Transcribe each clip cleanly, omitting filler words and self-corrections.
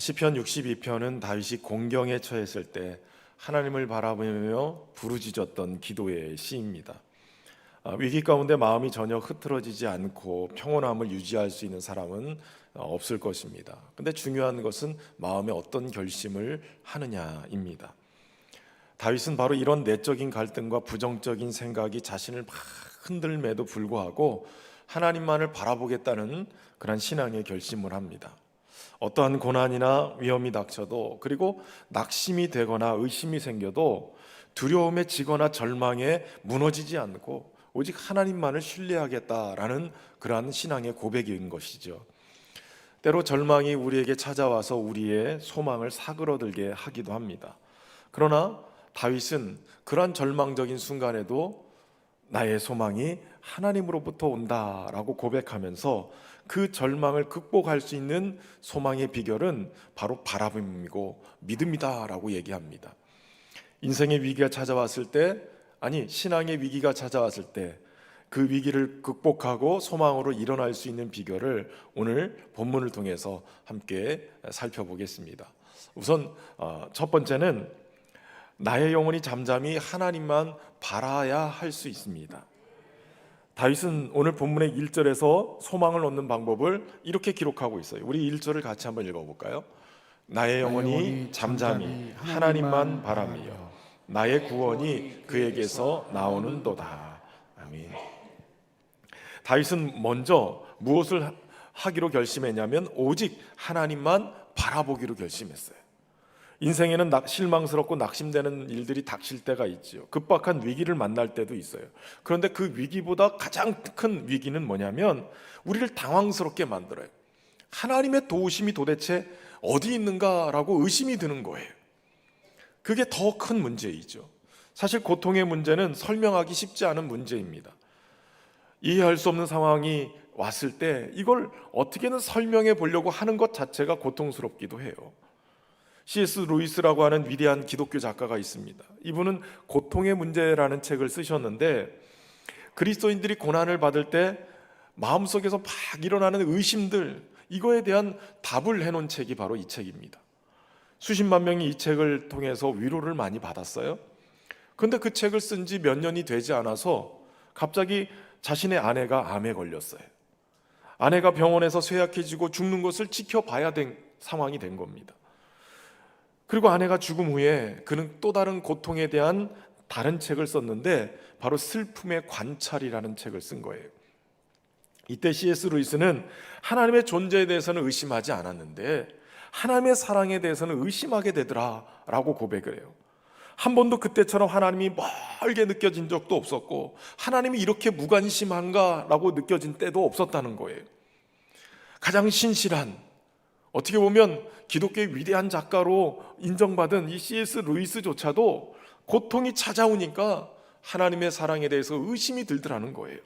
시편 62편은 다윗이 공경에 처했을 때 하나님을 바라보며 부르짖었던 기도의 시입니다. 위기 가운데 마음이 전혀 흐트러지지 않고 평온함을 유지할 수 있는 사람은 없을 것입니다. 근데 중요한 것은 마음에 어떤 결심을 하느냐입니다. 다윗은 바로 이런 내적인 갈등과 부정적인 생각이 자신을 막 흔들매도 불구하고 하나님만을 바라보겠다는 그런 신앙의 결심을 합니다. 어떠한 고난이나 위험이 닥쳐도, 그리고 낙심이 되거나 의심이 생겨도 두려움에 지거나 절망에 무너지지 않고 오직 하나님만을 신뢰하겠다라는 그러한 신앙의 고백인 것이죠. 때로 절망이 우리에게 찾아와서 우리의 소망을 사그러들게 하기도 합니다. 그러나 다윗은 그러한 절망적인 순간에도 나의 소망이 하나님으로부터 온다라고 고백하면서 그 절망을 극복할 수 있는 소망의 비결은 바로 바라봄이고 믿음이다라고 얘기합니다. 인생의 위기가 찾아왔을 때, 신앙의 위기가 찾아왔을 때 그 위기를 극복하고 소망으로 일어날 수 있는 비결을 오늘 본문을 통해서 함께 살펴보겠습니다. 우선 첫 번째는 나의 영혼이 잠잠히 하나님만 바라야 할 수 있습니다. 다윗은 오늘 본문의 1절에서 소망을 얻는 방법을 이렇게 기록하고 있어요. 우리 1절을 같이 한번 읽어볼까요? 나의 영혼이 잠잠히 하나님만 바라며 나의 구원이 그에게서 나오는도다. 아멘. 다윗은 먼저 무엇을 하기로 결심했냐면 오직 하나님만 바라보기로 결심했어요. 인생에는 실망스럽고 낙심되는 일들이 닥칠 때가 있죠. 급박한 위기를 만날 때도 있어요. 그런데 그 위기보다 가장 큰 위기는 뭐냐면 우리를 당황스럽게 만들어요. 하나님의 도우심이 도대체 어디 있는가라고 의심이 드는 거예요. 그게 더 큰 문제이죠. 사실 고통의 문제는 설명하기 쉽지 않은 문제입니다. 이해할 수 없는 상황이 왔을 때 이걸 어떻게든 설명해 보려고 하는 것 자체가 고통스럽기도 해요. C.S. 루이스라고 하는 위대한 기독교 작가가 있습니다. 이분은 고통의 문제라는 책을 쓰셨는데 그리스도인들이 고난을 받을 때 마음속에서 막 일어나는 의심들, 이거에 대한 답을 해놓은 책이 바로 이 책입니다. 수십만 명이 이 책을 통해서 위로를 많이 받았어요. 그런데 그 책을 쓴 지 몇 년이 되지 않아서 갑자기 자신의 아내가 암에 걸렸어요. 아내가 병원에서 쇠약해지고 죽는 것을 지켜봐야 된 상황이 된 겁니다. 그리고 아내가 죽음 후에 그는 또 다른 고통에 대한 다른 책을 썼는데 바로 슬픔의 관찰이라는 책을 쓴 거예요. 이때 C.S. 루이스는 하나님의 존재에 대해서는 의심하지 않았는데 하나님의 사랑에 대해서는 의심하게 되더라 라고 고백을 해요. 한 번도 그때처럼 하나님이 멀게 느껴진 적도 없었고 하나님이 이렇게 무관심한가 라고 느껴진 때도 없었다는 거예요. 가장 신실한, 어떻게 보면 기독교의 위대한 작가로 인정받은 이 C.S. 루이스조차도 고통이 찾아오니까 하나님의 사랑에 대해서 의심이 들더라는 거예요.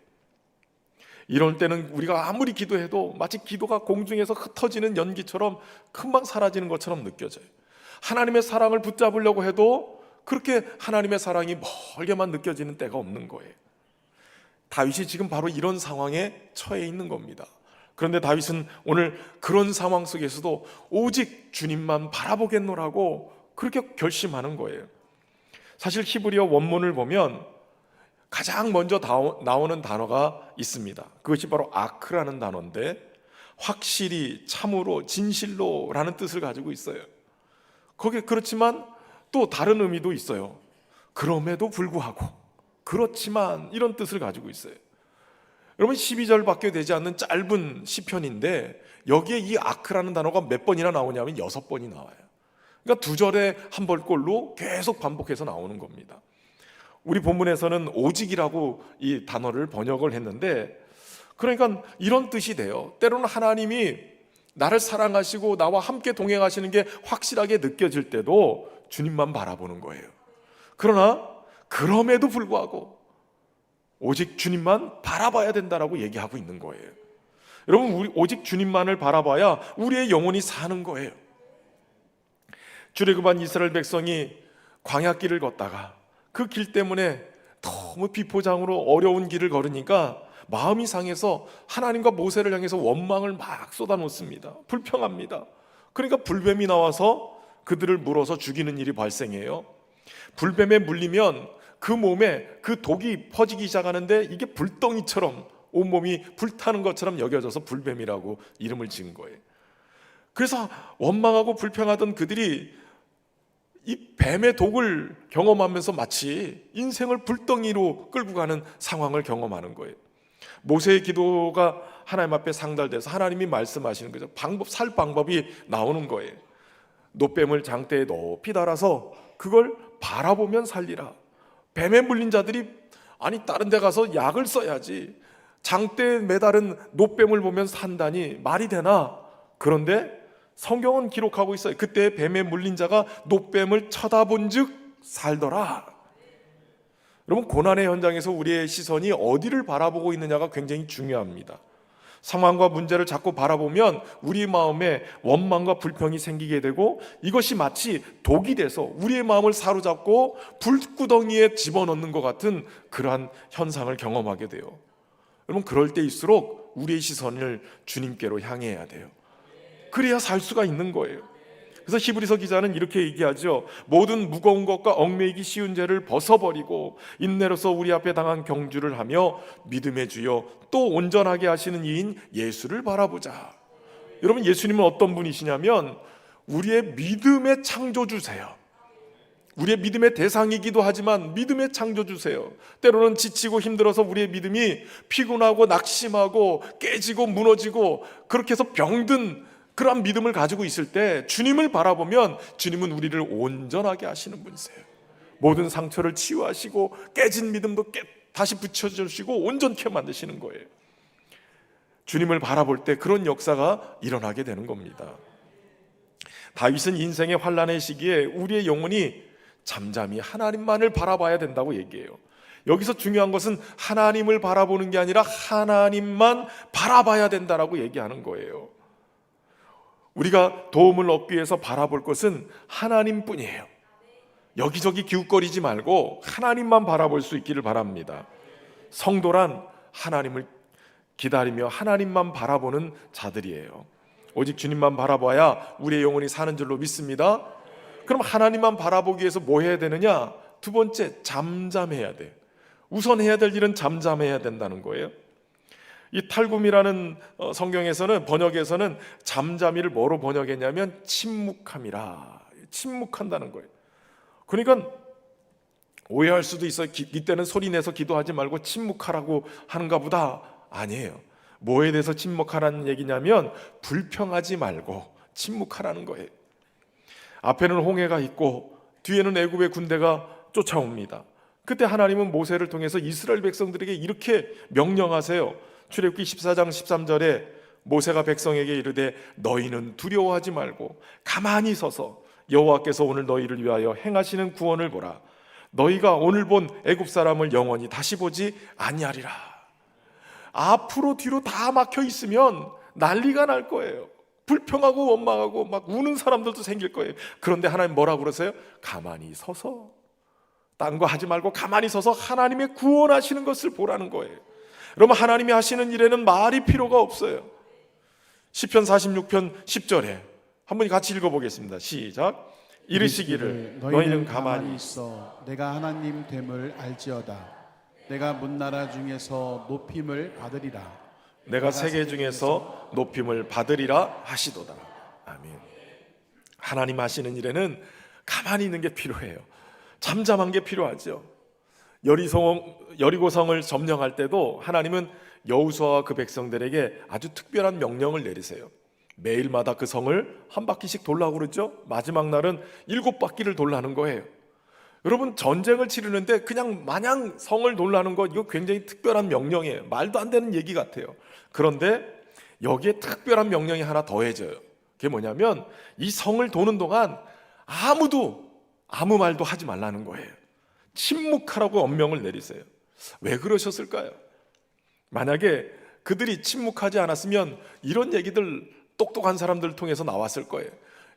이럴 때는 우리가 아무리 기도해도 마치 기도가 공중에서 흩어지는 연기처럼 금방 사라지는 것처럼 느껴져요. 하나님의 사랑을 붙잡으려고 해도 그렇게 하나님의 사랑이 멀게만 느껴지는 때가 없는 거예요. 다윗이 지금 바로 이런 상황에 처해 있는 겁니다. 그런데 다윗은 오늘 그런 상황 속에서도 오직 주님만 바라보겠노라고 그렇게 결심하는 거예요. 사실 히브리어 원문을 보면 가장 먼저 나오는 단어가 있습니다. 그것이 바로 아크라는 단어인데 확실히, 참으로, 진실로 라는 뜻을 가지고 있어요. 거기에 그렇지만 또 다른 의미도 있어요. 그럼에도 불구하고, 그렇지만 이런 뜻을 가지고 있어요. 여러분 12절밖에 되지 않는 짧은 시편인데 여기에 이 아크라는 단어가 몇 번이나 나오냐면 6번이 나와요. 그러니까 2절에 한 벌꼴로 계속 반복해서 나오는 겁니다. 우리 본문에서는 오직이라고 이 단어를 번역을 했는데 그러니까 이런 뜻이 돼요. 때로는 하나님이 나를 사랑하시고 나와 함께 동행하시는 게 확실하게 느껴질 때도 주님만 바라보는 거예요. 그러나 그럼에도 불구하고 오직 주님만 바라봐야 된다라고 얘기하고 있는 거예요. 여러분, 우리 오직 주님만을 바라봐야 우리의 영혼이 사는 거예요. 출애굽한 이스라엘 백성이 광야길을 걷다가 그 길 때문에 너무 비포장으로 어려운 길을 걸으니까 마음이 상해서 하나님과 모세를 향해서 원망을 막 쏟아놓습니다. 불평합니다. 그러니까 불뱀이 나와서 그들을 물어서 죽이는 일이 발생해요. 불뱀에 물리면 그 몸에 그 독이 퍼지기 시작하는데 이게 불덩이처럼 온몸이 불타는 것처럼 여겨져서 불뱀이라고 이름을 지은 거예요. 그래서 원망하고 불평하던 그들이 이 뱀의 독을 경험하면서 마치 인생을 불덩이로 끌고 가는 상황을 경험하는 거예요. 모세의 기도가 하나님 앞에 상달돼서 하나님이 말씀하시는 거죠. 살 방법이 나오는 거예요. 노뱀을 장대에 높이 달아서 그걸 바라보면 살리라. 뱀에 물린 자들이 아니 다른 데 가서 약을 써야지, 장대에 매달은 노뱀을 보면 산다니 말이 되나? 그런데 성경은 기록하고 있어요. 그때 뱀에 물린 자가 노뱀을 쳐다본 즉 살더라. 여러분, 고난의 현장에서 우리의 시선이 어디를 바라보고 있느냐가 굉장히 중요합니다. 상황과 문제를 자꾸 바라보면 우리 마음에 원망과 불평이 생기게 되고 이것이 마치 독이 돼서 우리의 마음을 사로잡고 불구덩이에 집어넣는 것 같은 그러한 현상을 경험하게 돼요. 여러분, 그럴 때일수록 우리의 시선을 주님께로 향해야 돼요. 그래야 살 수가 있는 거예요. 그래서 히브리서 기자는 이렇게 얘기하죠. 모든 무거운 것과 얽매이기 쉬운 죄를 벗어버리고 인내로서 우리 앞에 당한 경주를 하며 믿음의 주여 또 온전하게 하시는 이인 예수를 바라보자. 여러분, 예수님은 어떤 분이시냐면 우리의 믿음의 창조주세요. 우리의 믿음의 대상이기도 하지만 믿음의 창조주세요. 때로는 지치고 힘들어서 우리의 믿음이 피곤하고 낙심하고 깨지고 무너지고 그렇게 해서 병든 그런 믿음을 가지고 있을 때 주님을 바라보면 주님은 우리를 온전하게 하시는 분이세요. 모든 상처를 치유하시고 깨진 믿음도 다시 붙여주시고 온전케 만드시는 거예요. 주님을 바라볼 때 그런 역사가 일어나게 되는 겁니다. 다윗은 인생의 환난의 시기에 우리의 영혼이 잠잠히 하나님만을 바라봐야 된다고 얘기해요. 여기서 중요한 것은 하나님을 바라보는 게 아니라 하나님만 바라봐야 된다라고 얘기하는 거예요. 우리가 도움을 얻기 위해서 바라볼 것은 하나님뿐이에요. 여기저기 기웃거리지 말고 하나님만 바라볼 수 있기를 바랍니다. 성도란 하나님을 기다리며 하나님만 바라보는 자들이에요. 오직 주님만 바라봐야 우리의 영혼이 사는 줄로 믿습니다. 그럼 하나님만 바라보기 위해서 뭐 해야 되느냐? 두 번째, 잠잠해야 돼. 우선 해야 될 일은 잠잠해야 된다는 거예요. 이 탈굼이라는 성경에서는, 번역에서는 잠잠이를 뭐로 번역했냐면 침묵함이라, 침묵한다는 거예요. 그러니까 오해할 수도 있어요. 이때는 소리 내서 기도하지 말고 침묵하라고 하는가 보다. 아니에요. 뭐에 대해서 침묵하라는 얘기냐면 불평하지 말고 침묵하라는 거예요. 앞에는 홍해가 있고 뒤에는 애굽의 군대가 쫓아옵니다. 그때 하나님은 모세를 통해서 이스라엘 백성들에게 이렇게 명령하세요. 출애굽기 14장 13절에 모세가 백성에게 이르되 너희는 두려워하지 말고 가만히 서서 여호와께서 오늘 너희를 위하여 행하시는 구원을 보라. 너희가 오늘 본 애굽 사람을 영원히 다시 보지 아니하리라. 앞으로 뒤로 다 막혀 있으면 난리가 날 거예요. 불평하고 원망하고 막 우는 사람들도 생길 거예요. 그런데 하나님 뭐라고 그러세요? 가만히 서서, 딴 거 하지 말고 가만히 서서 하나님의 구원하시는 것을 보라는 거예요. 여러분, 하나님이 하시는 일에는 말이 필요가 없어요. 시편 46편 10절에 한번 같이 읽어보겠습니다. 시작. 이르시기를 너희는 가만히 있어 내가 하나님 됨을 알지어다. 내가 문나라 중에서 높임을 받으리라. 내가 세계 중에서 높임을 받으리라 하시도다. 아멘. 하나님 하시는 일에는 가만히 있는 게 필요해요. 잠잠한 게 필요하죠. 여리고성을 점령할 때도 하나님은 여호수아와 그 백성들에게 아주 특별한 명령을 내리세요. 매일마다 그 성을 한 바퀴씩 돌라고 그러죠. 마지막 날은 7바퀴를 돌라는 거예요. 여러분, 전쟁을 치르는데 그냥 마냥 성을 돌라는 거, 이거 굉장히 특별한 명령이에요. 말도 안 되는 얘기 같아요. 그런데 여기에 특별한 명령이 하나 더해져요. 그게 뭐냐면 이 성을 도는 동안 아무도 아무 말도 하지 말라는 거예요. 침묵하라고 엄명을 내리세요. 왜 그러셨을까요? 만약에 그들이 침묵하지 않았으면 이런 얘기들 똑똑한 사람들을 통해서 나왔을 거예요.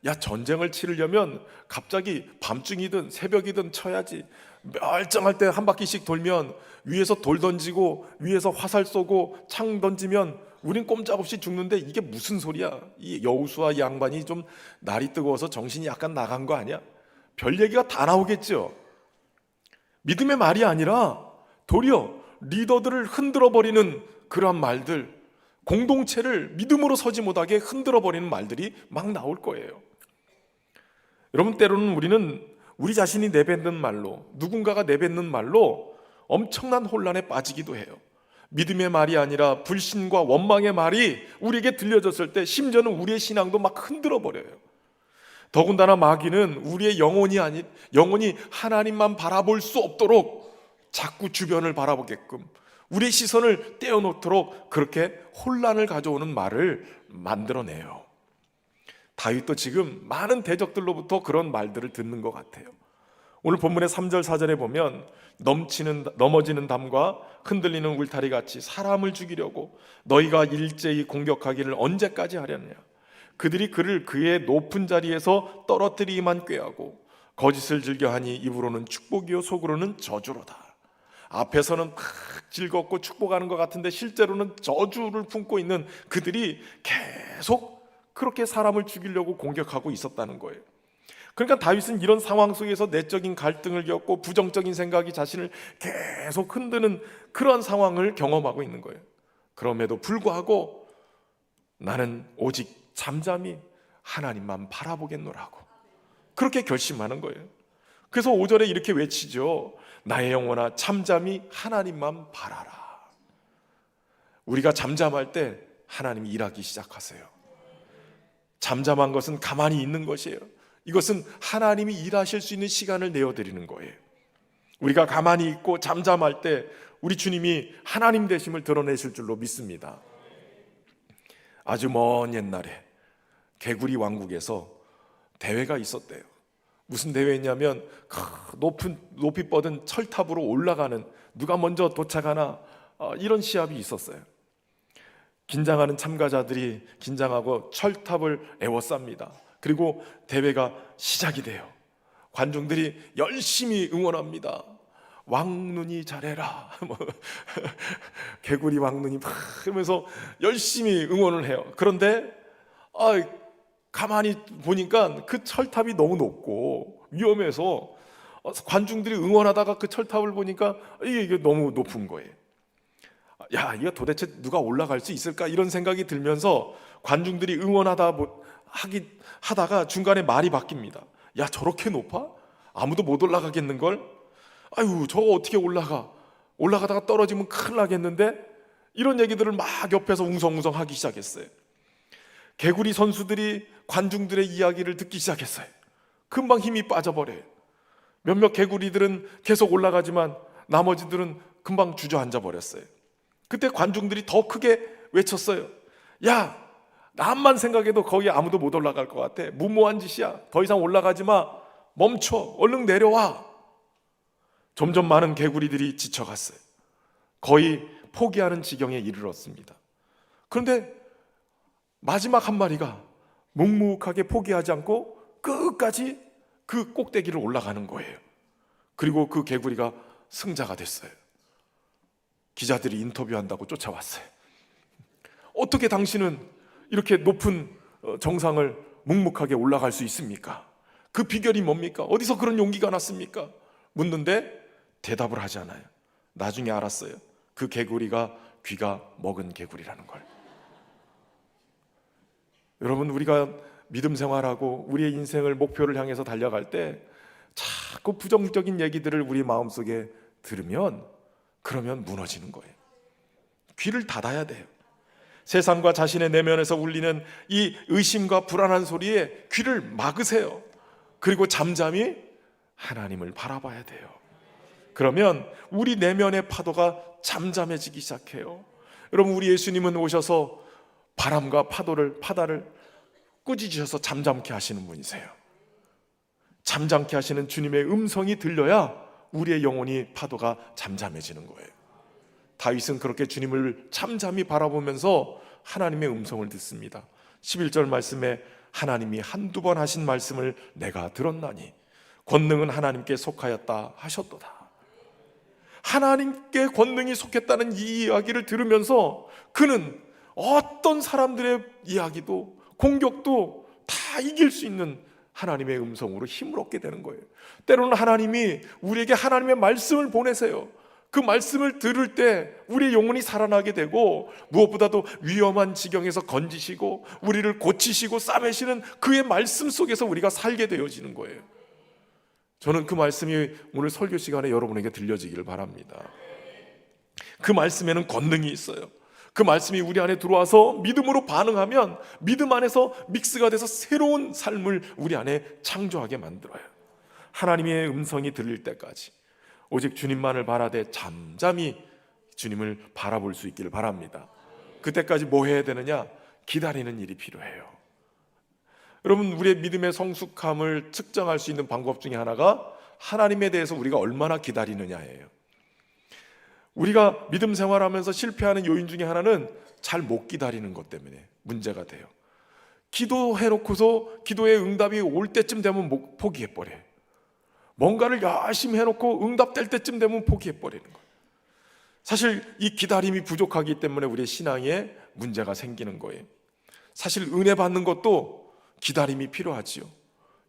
야, 전쟁을 치르려면 갑자기 밤중이든 새벽이든 쳐야지. 멀쩡할 때 한 바퀴씩 돌면 위에서 돌 던지고 위에서 화살 쏘고 창 던지면 우린 꼼짝없이 죽는데 이게 무슨 소리야? 이 여호수아 이 양반이 좀 날이 뜨거워서 정신이 약간 나간 거 아니야? 별 얘기가 다 나오겠죠. 믿음의 말이 아니라 도리어 리더들을 흔들어 버리는 그러한 말들, 공동체를 믿음으로 서지 못하게 흔들어 버리는 말들이 막 나올 거예요. 여러분, 때로는 우리는 우리 자신이 내뱉는 말로, 누군가가 내뱉는 말로 엄청난 혼란에 빠지기도 해요. 믿음의 말이 아니라 불신과 원망의 말이 우리에게 들려졌을 때 심지어는 우리의 신앙도 막 흔들어 버려요. 더군다나 마귀는 우리의 영혼이 하나님만 바라볼 수 없도록 자꾸 주변을 바라보게끔 우리의 시선을 떼어놓도록 그렇게 혼란을 가져오는 말을 만들어내요. 다윗도 지금 많은 대적들로부터 그런 말들을 듣는 것 같아요. 오늘 본문의 3절 4절에 보면 넘어지는 담과 흔들리는 울타리 같이 사람을 죽이려고 너희가 일제히 공격하기를 언제까지 하려느냐. 그들이 그를 그의 높은 자리에서 떨어뜨리기만 꾀하고 거짓을 즐겨하니 입으로는 축복이요 속으로는 저주로다. 앞에서는 막 즐겁고 축복하는 것 같은데 실제로는 저주를 품고 있는 그들이 계속 그렇게 사람을 죽이려고 공격하고 있었다는 거예요. 그러니까 다윗은 이런 상황 속에서 내적인 갈등을 겪고 부정적인 생각이 자신을 계속 흔드는 그런 상황을 경험하고 있는 거예요. 그럼에도 불구하고 나는 오직 잠잠히 하나님만 바라보겠노라고 그렇게 결심하는 거예요. 그래서 5절에 이렇게 외치죠. 나의 영혼아 잠잠히 하나님만 바라라. 우리가 잠잠할 때 하나님이 일하기 시작하세요. 잠잠한 것은 가만히 있는 것이에요. 이것은 하나님이 일하실 수 있는 시간을 내어드리는 거예요. 우리가 가만히 있고 잠잠할 때 우리 주님이 하나님 되심을 드러내실 줄로 믿습니다. 아주 먼 옛날에 개구리 왕국에서 대회가 있었대요. 무슨 대회였냐면 높이 뻗은 철탑으로 올라가는, 누가 먼저 도착하나 이런 시합이 있었어요. 긴장하는 참가자들이 긴장하고 철탑을 에워쌉니다. 그리고 대회가 시작이 돼요. 관중들이 열심히 응원합니다. 왕눈이 잘해라. 개구리 왕눈이 막 그러면서 열심히 응원을 해요. 그런데 가만히 보니까 그 철탑이 너무 높고 위험해서 관중들이 응원하다가 그 철탑을 보니까 이게 너무 높은 거예요. 야, 이거 도대체 누가 올라갈 수 있을까? 이런 생각이 들면서 관중들이 하다가 중간에 말이 바뀝니다. 야, 저렇게 높아? 아무도 못 올라가겠는걸? 아유, 저거 어떻게 올라가다가 떨어지면 큰일 나겠는데? 이런 얘기들을 막 옆에서 웅성웅성 하기 시작했어요. 개구리 선수들이 관중들의 이야기를 듣기 시작했어요. 금방 힘이 빠져버려요. 몇몇 개구리들은 계속 올라가지만 나머지들은 금방 주저앉아 버렸어요. 그때 관중들이 더 크게 외쳤어요. 야, 남만 생각해도 거기 아무도 못 올라갈 것 같아. 무모한 짓이야. 더 이상 올라가지 마. 멈춰. 얼른 내려와. 점점 많은 개구리들이 지쳐갔어요. 거의 포기하는 지경에 이르렀습니다. 그런데 마지막 한 마리가 묵묵하게 포기하지 않고 끝까지 그 꼭대기를 올라가는 거예요. 그리고 그 개구리가 승자가 됐어요. 기자들이 인터뷰한다고 쫓아왔어요. 어떻게 당신은 이렇게 높은 정상을 묵묵하게 올라갈 수 있습니까? 그 비결이 뭡니까? 어디서 그런 용기가 났습니까? 묻는데 대답을 하지 않아요. 나중에 알았어요. 그 개구리가 귀가 먹은 개구리라는 걸. 여러분, 우리가 믿음 생활하고 우리의 인생을 목표를 향해서 달려갈 때 자꾸 부정적인 얘기들을 우리 마음속에 들으면 그러면 무너지는 거예요. 귀를 닫아야 돼요. 세상과 자신의 내면에서 울리는 이 의심과 불안한 소리에 귀를 막으세요. 그리고 잠잠히 하나님을 바라봐야 돼요. 그러면 우리 내면의 파도가 잠잠해지기 시작해요. 여러분, 우리 예수님은 오셔서 바람과 바다를 꾸짖으셔서 잠잠케 하시는 분이세요. 잠잠케 하시는 주님의 음성이 들려야 우리의 영혼이 파도가 잠잠해지는 거예요. 다윗은 그렇게 주님을 잠잠히 바라보면서 하나님의 음성을 듣습니다. 11절 말씀에 하나님이 한두 번 하신 말씀을 내가 들었나니 권능은 하나님께 속하였다 하셨도다. 하나님께 권능이 속했다는 이 이야기를 들으면서 그는 어떤 사람들의 이야기도 공격도 다 이길 수 있는 하나님의 음성으로 힘을 얻게 되는 거예요. 때로는 하나님이 우리에게 하나님의 말씀을 보내세요. 그 말씀을 들을 때 우리의 영혼이 살아나게 되고, 무엇보다도 위험한 지경에서 건지시고 우리를 고치시고 싸매시는 그의 말씀 속에서 우리가 살게 되어지는 거예요. 저는 그 말씀이 오늘 설교 시간에 여러분에게 들려지기를 바랍니다. 그 말씀에는 권능이 있어요. 그 말씀이 우리 안에 들어와서 믿음으로 반응하면 믿음 안에서 믹스가 돼서 새로운 삶을 우리 안에 창조하게 만들어요. 하나님의 음성이 들릴 때까지 오직 주님만을 바라되 잠잠히 주님을 바라볼 수 있기를 바랍니다. 그때까지 뭐 해야 되느냐? 기다리는 일이 필요해요. 여러분, 우리의 믿음의 성숙함을 측정할 수 있는 방법 중에 하나가 하나님에 대해서 우리가 얼마나 기다리느냐예요. 우리가 믿음 생활하면서 실패하는 요인 중에 하나는 잘 못 기다리는 것 때문에 문제가 돼요. 기도해놓고서 기도의 응답이 올 때쯤 되면 포기해버려요. 뭔가를 열심히 해놓고 응답될 때쯤 되면 포기해버리는 거예요. 사실 이 기다림이 부족하기 때문에 우리의 신앙에 문제가 생기는 거예요. 사실 은혜 받는 것도 기다림이 필요하지요.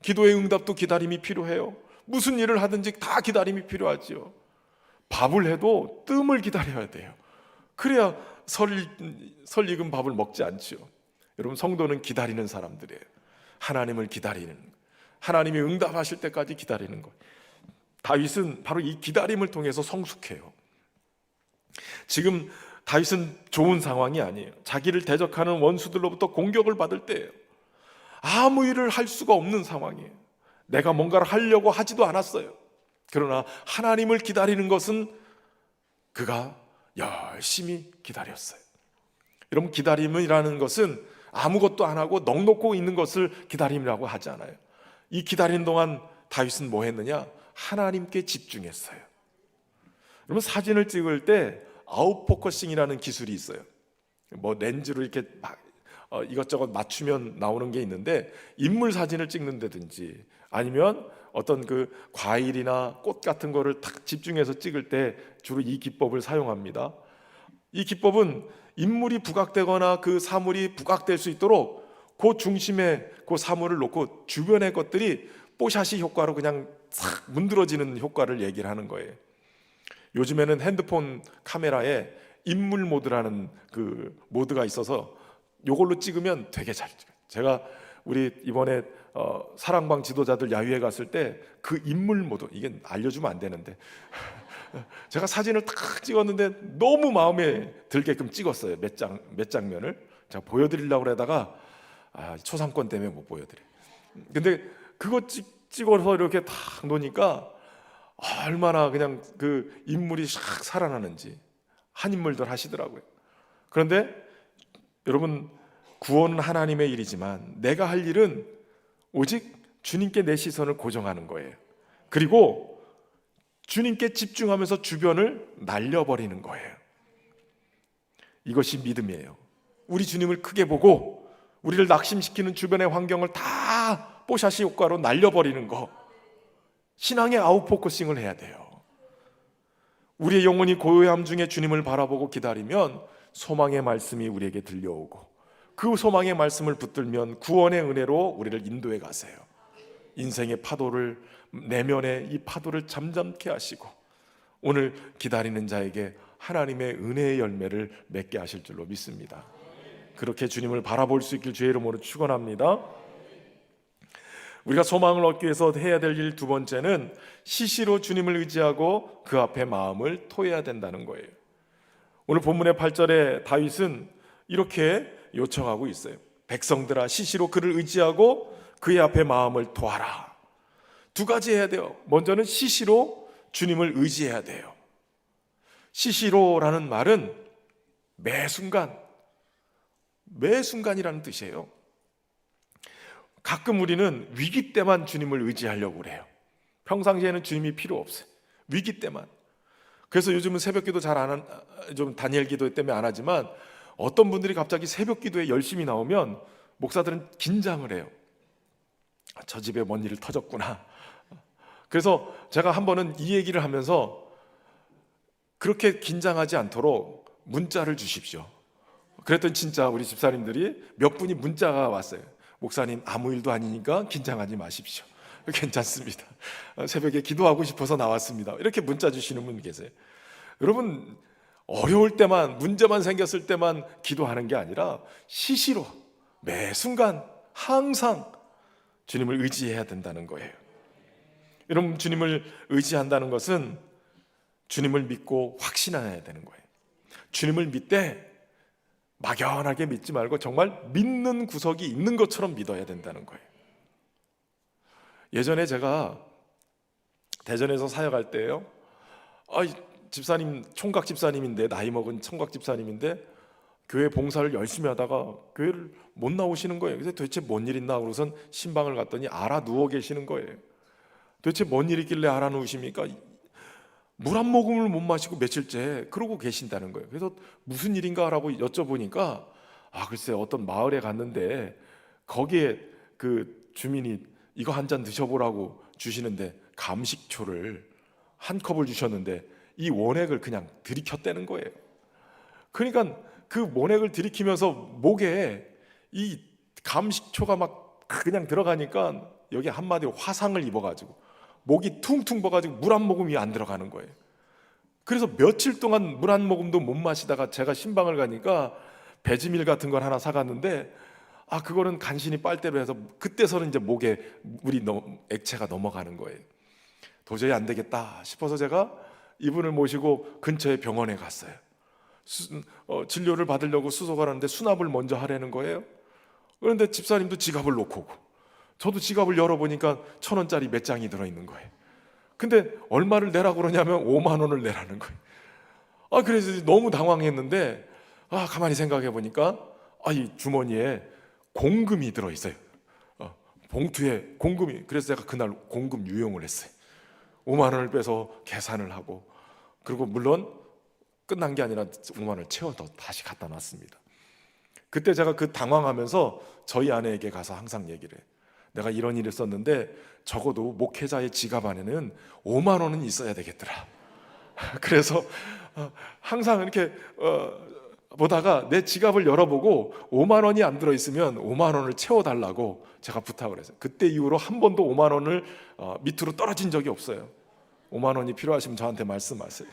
기도의 응답도 기다림이 필요해요. 무슨 일을 하든지 다 기다림이 필요하지요. 밥을 해도 뜸을 기다려야 돼요. 그래야 설 익은 밥을 먹지 않지요. 여러분, 성도는 기다리는 사람들이에요. 하나님을 기다리는, 하나님이 응답하실 때까지 기다리는 거예요. 다윗은 바로 이 기다림을 통해서 성숙해요. 지금 다윗은 좋은 상황이 아니에요. 자기를 대적하는 원수들로부터 공격을 받을 때예요. 아무 일을 할 수가 없는 상황이에요. 내가 뭔가를 하려고 하지도 않았어요. 그러나 하나님을 기다리는 것은 그가 열심히 기다렸어요. 여러분, 기다림이라는 것은 아무것도 안 하고 넋놓고 있는 것을 기다림이라고 하지 않아요. 이 기다리는 동안 다윗은 뭐 했느냐? 하나님께 집중했어요. 여러분, 사진을 찍을 때 아웃포커싱이라는 기술이 있어요. 뭐 렌즈로 이렇게 막 이것저것 맞추면 나오는 게 있는데, 인물 사진을 찍는다든지 아니면 어떤 그 과일이나 꽃 같은 거를 딱 집중해서 찍을 때 주로 이 기법을 사용합니다. 이 기법은 인물이 부각되거나 그 사물이 부각될 수 있도록 그 중심에 그 사물을 놓고 주변의 것들이 뽀샤시 효과로 그냥 싹 문드러지는 효과를 얘기를 하는 거예요. 요즘에는 핸드폰 카메라에 인물 모드라는 그 모드가 있어서 이걸로 찍으면 되게 잘 찍어요. 제가 우리 이번에 사랑방 지도자들 야유회 갔을 때 그 인물 모드, 이게 알려주면 안 되는데 제가 사진을 딱 찍었는데 너무 마음에 들게끔 찍었어요. 몇 장면을 제가 보여드리려고 그러다가 초상권 때문에 못 보여드려요. 근데 그거 찍어서 이렇게 딱 놓으니까 얼마나 그냥 그 인물이 싹 살아나는지 한 인물들 하시더라고요. 그런데 여러분, 구원은 하나님의 일이지만 내가 할 일은 오직 주님께 내 시선을 고정하는 거예요. 그리고 주님께 집중하면서 주변을 날려버리는 거예요. 이것이 믿음이에요. 우리 주님을 크게 보고 우리를 낙심시키는 주변의 환경을 다 뽀샤시 효과로 날려버리는 거, 신앙의 아웃포커싱을 해야 돼요. 우리의 영혼이 고요함 중에 주님을 바라보고 기다리면 소망의 말씀이 우리에게 들려오고, 그 소망의 말씀을 붙들면 구원의 은혜로 우리를 인도해 가세요. 인생의 파도를, 내면의 이 파도를 잠잠케 하시고 오늘 기다리는 자에게 하나님의 은혜의 열매를 맺게 하실 줄로 믿습니다. 그렇게 주님을 바라볼 수 있길 주의 이름으로 축원합니다. 우리가 소망을 얻기 위해서 해야 될 일 두 번째는 시시로 주님을 의지하고 그 앞에 마음을 토해야 된다는 거예요. 오늘 본문의 8절에 다윗은 이렇게 요청하고 있어요. 백성들아, 시시로 그를 의지하고 그의 앞에 마음을 토하라. 두 가지 해야 돼요. 먼저는 시시로 주님을 의지해야 돼요. 시시로라는 말은 매순간이라는 뜻이에요. 가끔 우리는 위기 때만 주님을 의지하려고 그래요. 평상시에는 주님이 필요 없어요. 위기 때만. 그래서 요즘은 새벽 기도 좀 다니엘 기도 때문에 안 하지만, 어떤 분들이 갑자기 새벽 기도에 열심히 나오면 목사들은 긴장을 해요. 저 집에 뭔 일이 터졌구나. 그래서 제가 한 번은 이 얘기를 하면서 그렇게 긴장하지 않도록 문자를 주십시오. 그랬더니 진짜 우리 집사님들이 몇 분이 문자가 왔어요. 목사님, 아무 일도 아니니까 긴장하지 마십시오. 괜찮습니다. 새벽에 기도하고 싶어서 나왔습니다. 이렇게 문자 주시는 분 계세요. 여러분, 어려울 때만, 문제만 생겼을 때만 기도하는 게 아니라 시시로 매 순간 항상 주님을 의지해야 된다는 거예요. 여러분, 주님을 의지한다는 것은 주님을 믿고 확신해야 되는 거예요. 주님을 믿되 막연하게 믿지 말고 정말 믿는 구석이 있는 것처럼 믿어야 된다는 거예요. 예전에 제가 대전에서 사역할 때요, 집사님, 총각 집사님인데, 나이 먹은 총각 집사님인데 교회 봉사를 열심히 하다가 교회를 못 나오시는 거예요. 그래서 도대체 뭔 일 있나 그러고선 신방을 갔더니 알아 누워 계시는 거예요. 도대체 뭔 일 있길래 알아 누우십니까? 물 한 모금을 못 마시고 며칠째 그러고 계신다는 거예요. 그래서 무슨 일인가라고 여쭤보니까 글쎄 어떤 마을에 갔는데 거기에 그 주민이 이거 한 잔 드셔보라고 주시는데 감식초를 한 컵을 주셨는데 이 원액을 그냥 들이켰다는 거예요. 그러니까 그 원액을 들이키면서 목에 이 감식초가 막 그냥 들어가니까 여기 한마디로 화상을 입어가지고 목이 퉁퉁 버가지고 물 한 모금이 안 들어가는 거예요. 그래서 며칠 동안 물 한 모금도 못 마시다가 제가 신방을 가니까 배지밀 같은 걸 하나 사갔는데 그거는 간신히 빨대로 해서 그때서는 이제 목에 액체가 넘어가는 거예요. 도저히 안 되겠다 싶어서 제가 이분을 모시고 근처에 병원에 갔어요. 진료를 받으려고 수속을 하는데 수납을 먼저 하라는 거예요. 그런데 집사님도 지갑을 놓고 오고 저도 지갑을 열어보니까 1,000원짜리 몇 장이 들어있는 거예요. 근데 얼마를 내라고 그러냐면 5만 원을 내라는 거예요. 그래서 너무 당황했는데 가만히 생각해 보니까 이 주머니에 공금이 들어있어요. 봉투에 공금이. 그래서 제가 그날 공금 유용을 했어요. 5만 원을 빼서 계산을 하고, 그리고 물론 끝난 게 아니라 5만 원을 채워서 다시 갖다 놨습니다. 그때 제가 그 당황하면서 저희 아내에게 가서 항상 얘기를 해요. 내가 이런 일을 썼는데 적어도 목회자의 지갑 안에는 5만 원은 있어야 되겠더라. 그래서 항상 이렇게 보다가 내 지갑을 열어보고 5만 원이 안 들어있으면 5만 원을 채워달라고 제가 부탁을 했어요. 그때 이후로 한 번도 5만 원을 밑으로 떨어진 적이 없어요. 5만 원이 필요하시면 저한테 말씀하세요.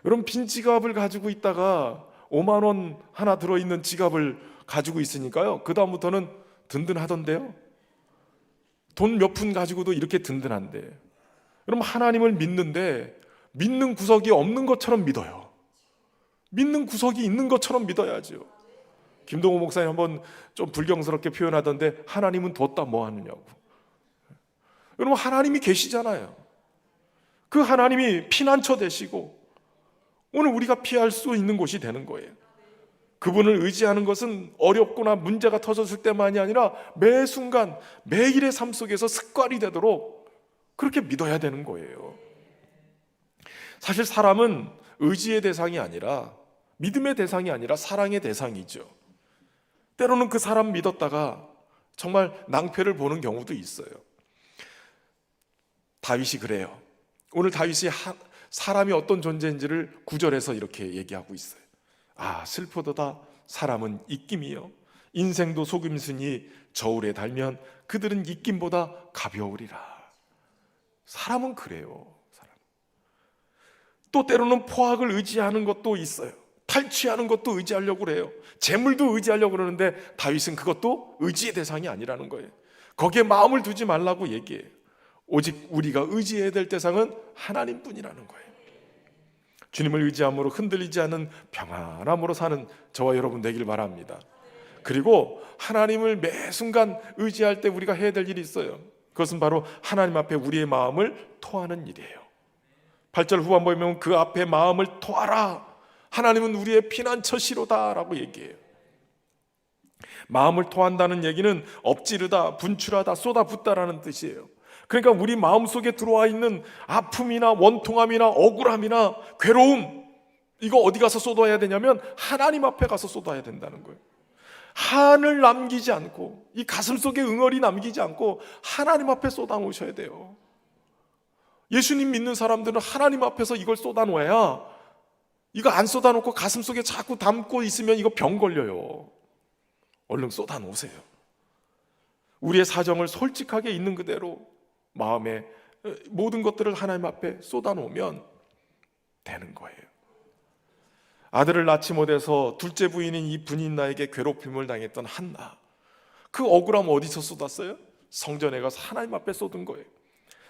여러분, 빈 지갑을 가지고 있다가 5만 원 하나 들어있는 지갑을 가지고 있으니까요, 그 다음부터는 든든하던데요. 돈 몇 푼 가지고도 이렇게 든든한데, 여러분, 하나님을 믿는데 믿는 구석이 없는 것처럼 믿어요. 믿는 구석이 있는 것처럼 믿어야죠. 김동호 목사님 한번 좀 불경스럽게 표현하던데 하나님은 뒀다 뭐 하느냐고. 여러분, 하나님이 계시잖아요. 그 하나님이 피난처 되시고 오늘 우리가 피할 수 있는 곳이 되는 거예요. 그분을 의지하는 것은 어렵거나 문제가 터졌을 때만이 아니라 매 순간 매일의 삶 속에서 습관이 되도록 그렇게 믿어야 되는 거예요. 사실 사람은 의지의 대상이 아니라, 믿음의 대상이 아니라 사랑의 대상이죠. 때로는 그 사람 믿었다가 정말 낭패를 보는 경우도 있어요. 다윗이 그래요. 오늘 다윗이 사람이 어떤 존재인지를 9절에서 이렇게 얘기하고 있어요. 슬프도다 사람은 입김이요, 인생도 속임수니 저울에 달면 그들은 입김보다 가벼우리라. 사람은 그래요. 또 때로는 포악을 의지하는 것도 있어요. 탈취하는 것도 의지하려고 그래요. 재물도 의지하려고 그러는데 다윗은 그것도 의지의 대상이 아니라는 거예요. 거기에 마음을 두지 말라고 얘기해요. 오직 우리가 의지해야 될 대상은 하나님뿐이라는 거예요. 주님을 의지함으로 흔들리지 않는 평안함으로 사는 저와 여러분 되길 바랍니다. 그리고 하나님을 매 순간 의지할 때 우리가 해야 될 일이 있어요. 그것은 바로 하나님 앞에 우리의 마음을 토하는 일이에요. 8절 후반부에 보면 그 앞에 마음을 토하라, 하나님은 우리의 피난처시로다 라고 얘기해요. 마음을 토한다는 얘기는 엎지르다, 분출하다, 쏟아붓다라는 뜻이에요. 그러니까 우리 마음속에 들어와 있는 아픔이나 원통함이나 억울함이나 괴로움, 이거 어디 가서 쏟아야 되냐면 하나님 앞에 가서 쏟아야 된다는 거예요. 한을 남기지 않고, 이 가슴 속에 응어리 남기지 않고 하나님 앞에 쏟아 놓으셔야 돼요. 예수님 믿는 사람들은 하나님 앞에서 이걸 쏟아놓아야, 이거 안 쏟아놓고 가슴속에 자꾸 담고 있으면 이거 병 걸려요. 얼른 쏟아놓으세요. 우리의 사정을 솔직하게 있는 그대로 마음에 모든 것들을 하나님 앞에 쏟아놓으면 되는 거예요. 아들을 낳지 못해서 둘째 부인인 이 분인나에게 괴롭힘을 당했던 한나, 그 억울함 어디서 쏟았어요? 성전에 가서 하나님 앞에 쏟은 거예요.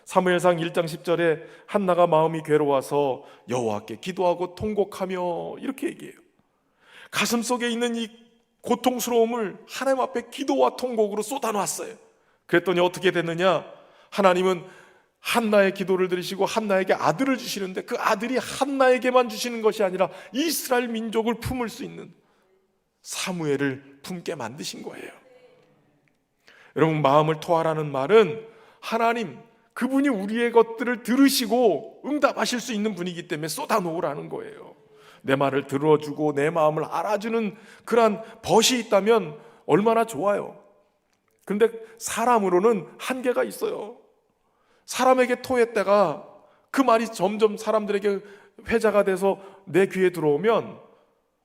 사무엘상 1장 10절에 한나가 마음이 괴로워서 여호와께 기도하고 통곡하며 이렇게 얘기해요. 가슴속에 있는 이 고통스러움을 하나님 앞에 기도와 통곡으로 쏟아놨어요. 그랬더니 어떻게 됐느냐? 하나님은 한나의 기도를 들으시고 한나에게 아들을 주시는데, 그 아들이 한나에게만 주시는 것이 아니라 이스라엘 민족을 품을 수 있는 사무엘을 품게 만드신 거예요. 여러분, 마음을 토하라는 말은 하나님, 그분이 우리의 것들을 들으시고 응답하실 수 있는 분이기 때문에 쏟아놓으라는 거예요. 내 말을 들어주고 내 마음을 알아주는 그러한 벗이 있다면 얼마나 좋아요. 그런데 사람으로는 한계가 있어요. 사람에게 토했다가 그 말이 점점 사람들에게 회자가 돼서 내 귀에 들어오면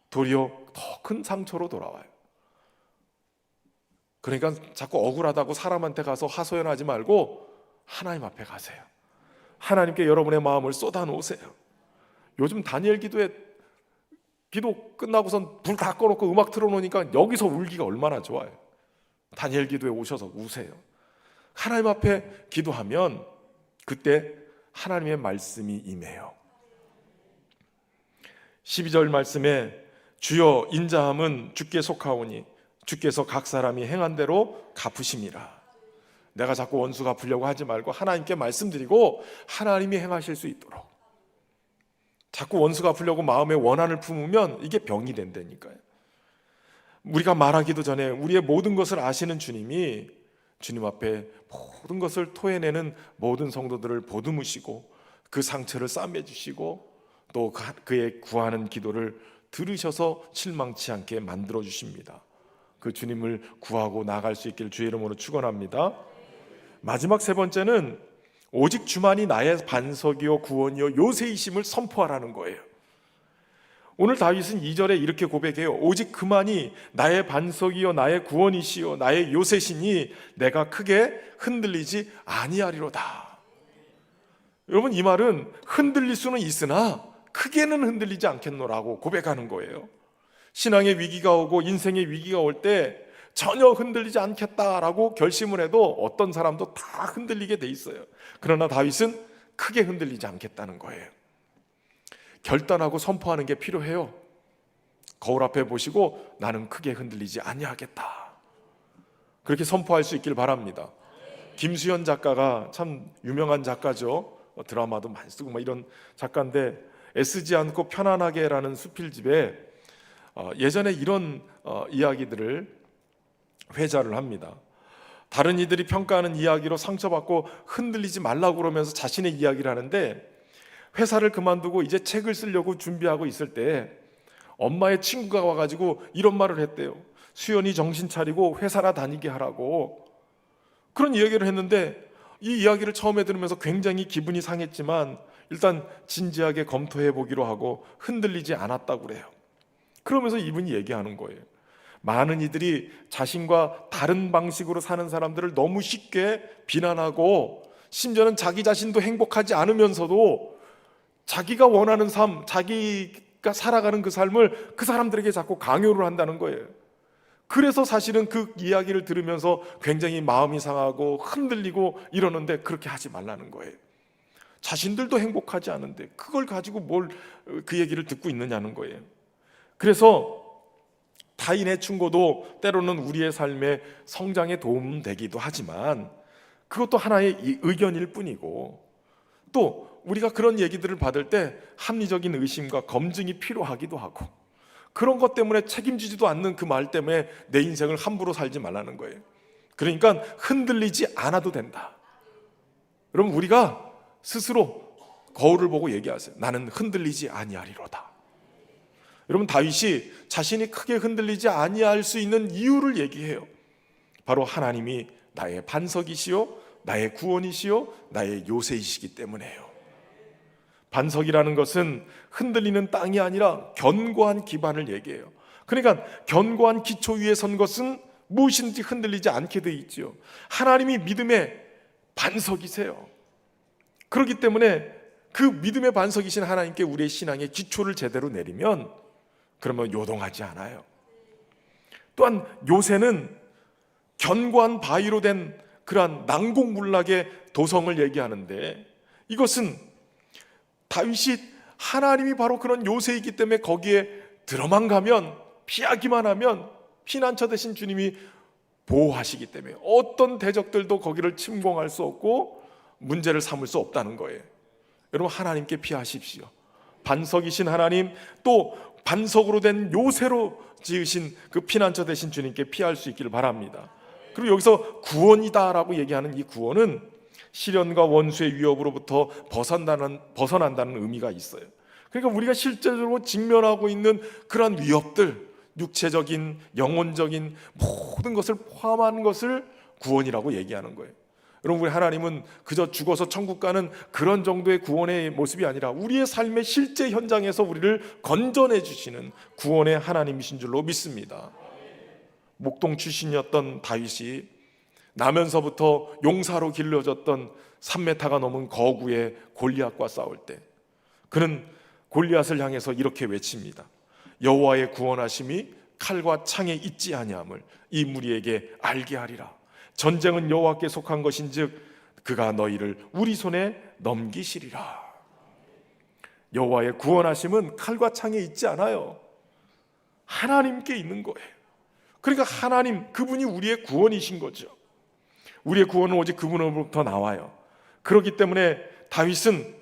도리어 더 큰 상처로 돌아와요. 그러니까 자꾸 억울하다고 사람한테 가서 하소연하지 말고 하나님 앞에 가세요. 하나님께 여러분의 마음을 쏟아놓으세요. 요즘 다니엘 기도에, 기도 끝나고선 불 다 꺼놓고 음악 틀어놓으니까 여기서 울기가 얼마나 좋아요. 다니엘 기도에 오셔서 우세요. 하나님 앞에 기도하면 그때 하나님의 말씀이 임해요. 12절 말씀에 주여 인자함은 주께 속하오니 주께서 각 사람이 행한 대로 갚으심이라. 내가 자꾸 원수 갚으려고 하지 말고 하나님께 말씀드리고 하나님이 행하실 수 있도록. 자꾸 원수 갚으려고 마음에 원한을 품으면 이게 병이 된다니까요. 우리가 말하기도 전에 우리의 모든 것을 아시는 주님이 주님 앞에 모든 것을 토해내는 모든 성도들을 보듬으시고 그 상처를 싸매주시고 또 그의 구하는 기도를 들으셔서 실망치 않게 만들어 주십니다. 그 주님을 구하고 나아갈 수 있기를 주의 이름으로 축원합니다. 마지막 세 번째는 오직 주만이 나의 반석이요 구원이요 요새이심을 선포하라는 거예요. 오늘 다윗은 2절에 이렇게 고백해요. 오직 그만이 나의 반석이요 나의 구원이시요 나의 요새시니 내가 크게 흔들리지 아니하리로다. 여러분, 이 말은 흔들릴 수는 있으나 크게는 흔들리지 않겠노라고 고백하는 거예요. 신앙의 위기가 오고 인생의 위기가 올 때 전혀 흔들리지 않겠다라고 결심을 해도 어떤 사람도 다 흔들리게 돼 있어요. 그러나 다윗은 크게 흔들리지 않겠다는 거예요. 결단하고 선포하는 게 필요해요. 거울 앞에 보시고 나는 크게 흔들리지 아니하겠다. 그렇게 선포할 수 있길 바랍니다. 김수현 작가가 참 유명한 작가죠. 드라마도 많이 쓰고 뭐 이런 작가인데, 애쓰지 않고 편안하게라는 수필집에 예전에 이런 이야기들을 회자를 합니다. 다른 이들이 평가하는 이야기로 상처받고 흔들리지 말라고 그러면서 자신의 이야기를 하는데, 회사를 그만두고 이제 책을 쓰려고 준비하고 있을 때 엄마의 친구가 와가지고 이런 말을 했대요. 수연이 정신 차리고 회사나 다니게 하라고. 그런 이야기를 했는데 이 이야기를 처음에 들으면서 굉장히 기분이 상했지만 일단 진지하게 검토해 보기로 하고 흔들리지 않았다고 그래요. 그러면서 이분이 얘기하는 거예요. 많은 이들이 자신과 다른 방식으로 사는 사람들을 너무 쉽게 비난하고 심지어는 자기 자신도 행복하지 않으면서도 자기가 원하는 삶, 자기가 살아가는 그 삶을 그 사람들에게 자꾸 강요를 한다는 거예요. 그래서 사실은 그 이야기를 들으면서 굉장히 마음이 상하고 흔들리고 이러는데 그렇게 하지 말라는 거예요. 자신들도 행복하지 않은데 그걸 가지고 뭘 그 얘기를 듣고 있느냐는 거예요. 그래서 타인의 충고도 때로는 우리의 삶의 성장에 도움되기도 하지만 그것도 하나의 의견일 뿐이고, 또 우리가 그런 얘기들을 받을 때 합리적인 의심과 검증이 필요하기도 하고, 그런 것 때문에 책임지지도 않는 그 말 때문에 내 인생을 함부로 살지 말라는 거예요. 그러니까 흔들리지 않아도 된다. 여러분, 우리가 스스로 거울을 보고 얘기하세요. 나는 흔들리지 아니하리로다. 여러분, 다윗이 자신이 크게 흔들리지 아니할 수 있는 이유를 얘기해요. 바로 하나님이 나의 반석이시요 나의 구원이시요 나의 요새이시기 때문에요. 반석이라는 것은 흔들리는 땅이 아니라 견고한 기반을 얘기해요. 그러니까 견고한 기초 위에 선 것은 무엇인지 흔들리지 않게 되어 있지요. 하나님이 믿음의 반석이세요. 그렇기 때문에 그 믿음의 반석이신 하나님께 우리의 신앙의 기초를 제대로 내리면 그러면 요동하지 않아요. 또한 요새는 견고한 바위로 된 그러한 난공불락의 도성을 얘기하는데, 이것은 다윗이 하나님이 바로 그런 요새이기 때문에 거기에 들어만 가면, 피하기만 하면 피난처 되신 주님이 보호하시기 때문에 어떤 대적들도 거기를 침공할 수 없고 문제를 삼을 수 없다는 거예요. 여러분, 하나님께 피하십시오. 반석이신 하나님, 또 반석으로 된 요새로 지으신 그 피난처 되신 주님께 피할 수 있기를 바랍니다. 그리고 여기서 구원이다라고 얘기하는 이 구원은 시련과 원수의 위협으로부터 벗어난다는 의미가 있어요. 그러니까 우리가 실제적으로 직면하고 있는 그런 위협들, 육체적인, 영혼적인 모든 것을 포함한 것을 구원이라고 얘기하는 거예요. 여러분, 우리 하나님은 그저 죽어서 천국 가는 그런 정도의 구원의 모습이 아니라 우리의 삶의 실제 현장에서 우리를 건져내 주시는 구원의 하나님이신 줄로 믿습니다. 목동 출신이었던 다윗이 나면서부터 용사로 길러졌던 3m가 넘은 거구의 골리앗과 싸울 때 그는 골리앗을 향해서 이렇게 외칩니다. 여호와의 구원하심이 칼과 창에 있지 아니함을 이 무리에게 알게 하리라. 전쟁은 여호와께 속한 것인즉 그가 너희를 우리 손에 넘기시리라. 여호와의 구원하심은 칼과 창에 있지 않아요. 하나님께 있는 거예요. 그러니까 하나님, 그분이 우리의 구원이신 거죠. 우리의 구원은 오직 그분으로부터 나와요. 그렇기 때문에 다윗은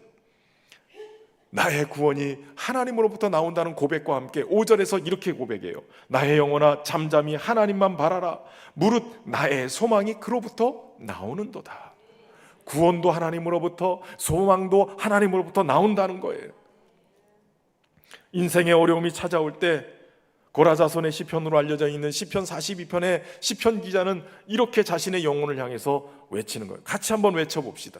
나의 구원이 하나님으로부터 나온다는 고백과 함께 5절에서 이렇게 고백해요. 나의 영혼아 잠잠히 하나님만 바라라. 무릇 나의 소망이 그로부터 나오는도다. 구원도 하나님으로부터, 소망도 하나님으로부터 나온다는 거예요. 인생의 어려움이 찾아올 때 고라자손의 시편으로 알려져 있는 시편 42편의 시편 기자는 이렇게 자신의 영혼을 향해서 외치는 거예요. 같이 한번 외쳐봅시다.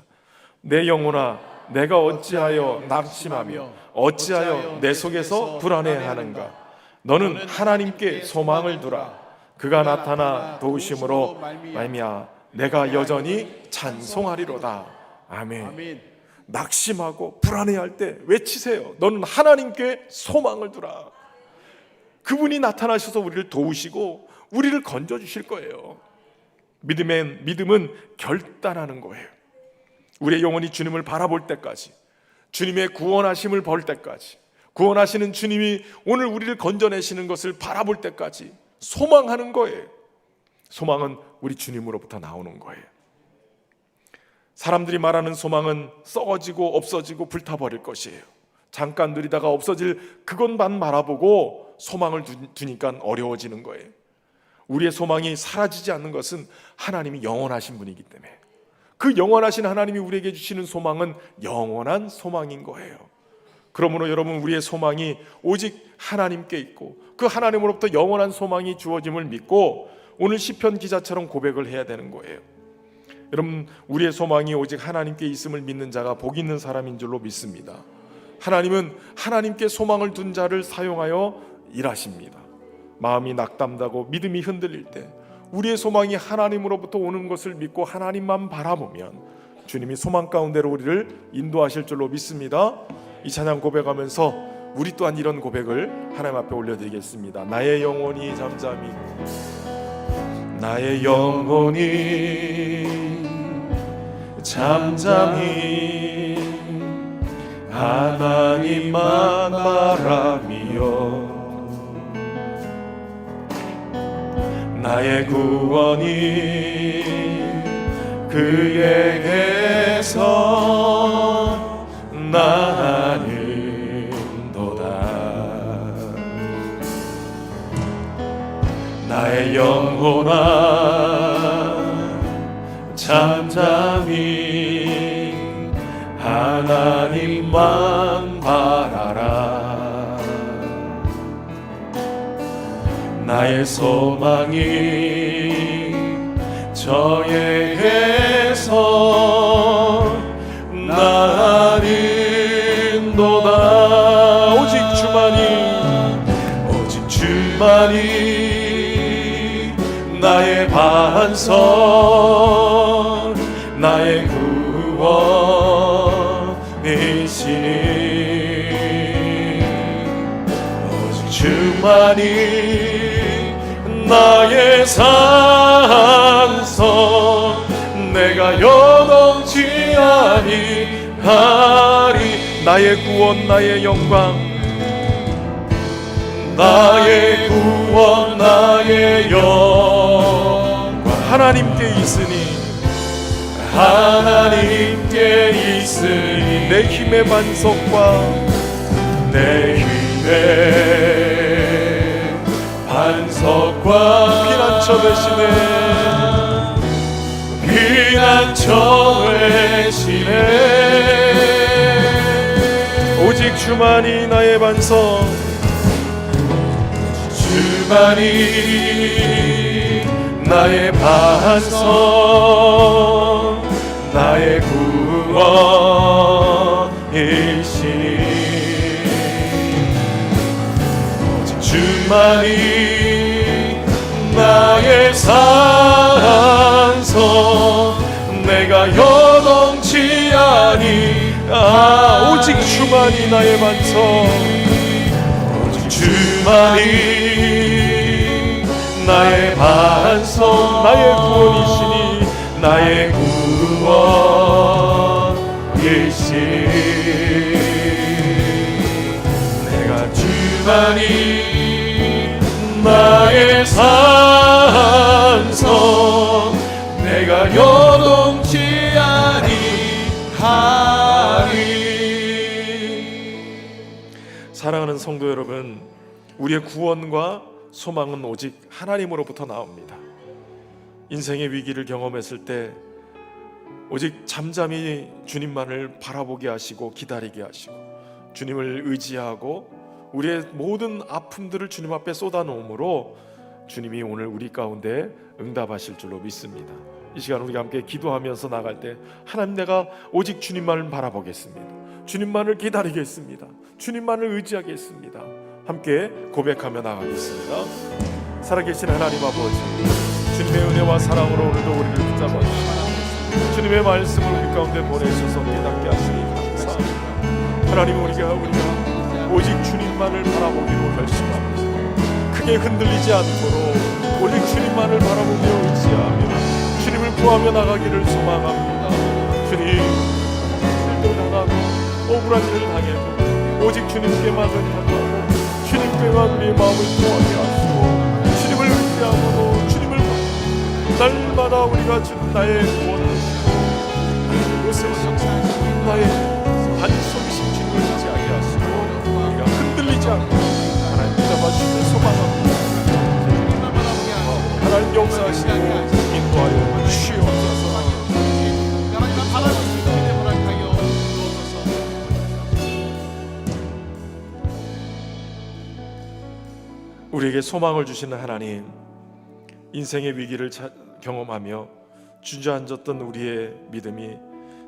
내 영혼아 내가 어찌하여 낙심하며 어찌하여 내 속에서 불안해하는가. 너는 하나님께 소망을 두라. 그가 나타나 도우심으로 말미암아 내가 여전히 찬송하리로다. 아멘. 낙심하고 불안해할 때 외치세요. 너는 하나님께 소망을 두라. 그분이 나타나셔서 우리를 도우시고 우리를 건져주실 거예요. 믿음은 결단하는 거예요. 우리의 영혼이 주님을 바라볼 때까지, 주님의 구원하심을 볼 때까지, 구원하시는 주님이 오늘 우리를 건져내시는 것을 바라볼 때까지 소망하는 거예요. 소망은 우리 주님으로부터 나오는 거예요. 사람들이 말하는 소망은 썩어지고 없어지고 불타버릴 것이에요. 잠깐 누리다가 없어질 그것만 바라보고 소망을 두니까 어려워지는 거예요. 우리의 소망이 사라지지 않는 것은 하나님이 영원하신 분이기 때문에, 그 영원하신 하나님이 우리에게 주시는 소망은 영원한 소망인 거예요. 그러므로 여러분, 우리의 소망이 오직 하나님께 있고 그 하나님으로부터 영원한 소망이 주어짐을 믿고 오늘 시편 기자처럼 고백을 해야 되는 거예요. 여러분, 우리의 소망이 오직 하나님께 있음을 믿는 자가 복 있는 사람인 줄로 믿습니다. 하나님은 하나님께 소망을 둔 자를 사용하여 일하십니다. 마음이 낙담나고 믿음이 흔들릴 때 우리의 소망이 하나님으로부터 오는 것을 믿고 하나님만 바라보면 주님이 소망 가운데로 우리를 인도하실 줄로 믿습니다. 이 찬양 고백하면서 우리 또한 이런 고백을 하나님 앞에 올려드리겠습니다. 나의 영혼이 잠잠히, 나의 영혼이 잠잠히 하나님만 바라며 나의 구원이 그에게서 나는도다. 나의 영혼아 잠잠히 하나님만 바라라. 나의 소망이 저에게서 나는도다. 오직 주만이 나의 반석, 나의 구원이시니. 오직 주만이 나의 산성, 내가 요동치 아니하리. 나의 구원, 나의 영광, 나의 구원, 나의 영광 하나님께 있으니, 하나님께 있으니. 내 힘의 반석과 내 힘의 반석과 피난처 되시네, 피난처 되시네. 오직 주만이 나의 반석, 주만이 나의 반석, 나의 구원이시니. 오직 주만이 나의 산성, 내가 요동치 아니하. 오직 주만이 나의 반석, 오직 주만이 나의 반석, 나의 구원이시니, 나의 구원이시니. 내가 주만이 나의 산성, 내가 요동치 아니하리. 사랑하는 성도 여러분, 우리의 구원과 소망은 오직 하나님으로부터 나옵니다. 인생의 위기를 경험했을 때 오직 잠잠히 주님만을 바라보게 하시고 기다리게 하시고 주님을 의지하고 우리의 모든 아픔들을 주님 앞에 쏟아놓음으로 주님이 오늘 우리 가운데 응답하실 줄로 믿습니다. 이 시간 우리가 함께 기도하면서 나갈 때, 하나님, 내가 오직 주님만을 바라보겠습니다. 주님만을 기다리겠습니다. 주님만을 의지하겠습니다. 함께 고백하며 나가겠습니다. 살아계신 하나님 아버지, 주님의 은혜와 사랑으로 오늘도 우리를 붙잡아 주시고 주님의 말씀을 우리 가운데 보내셔서 깨닫게 하시니 감사합니다. 하나님, 우리가 오직 주님만을 바라보기로 결심합니다. 크게 흔들리지 않도록 오직 주님만을 바라보며 의지하며 주님을 구하며 나가기를 소망합니다. 주님, 힘들다가도 억울한 일을 당해도 오직 주님께만 의탁하고 주님께만 우리의 마음을 통하게 하시고 주님을 의지하고도 주님을 날마다 우리가 주는 나의 구원을 요새부터 나의 반석이신 주님을 의지하게 하시고 우리가 흔들리지 않고 하나님 붙잡아주시는 소망합니다. 하나님 역사하시고 인도하여 주시옵소서. 우리에게 소망을 주시는 하나님, 인생의 위기를 경험하며 주저앉았던 우리의 믿음이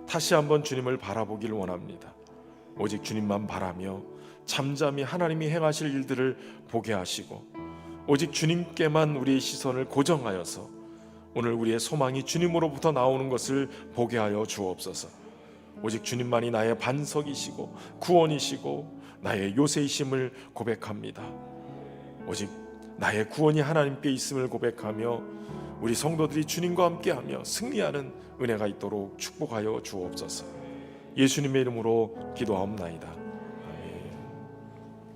다시 한번 주님을 바라보기를 원합니다. 오직 주님만 바라며 잠잠히 하나님이 행하실 일들을 보게 하시고 오직 주님께만 우리의 시선을 고정하여서 오늘 우리의 소망이 주님으로부터 나오는 것을 보게 하여 주옵소서. 오직 주님만이 나의 반석이시고 구원이시고 나의 요새이심을 고백합니다. 오직 나의 구원이 하나님께 있음을 고백하며 우리 성도들이 주님과 함께하며 승리하는 은혜가 있도록 축복하여 주옵소서. 예수님의 이름으로 기도하옵나이다.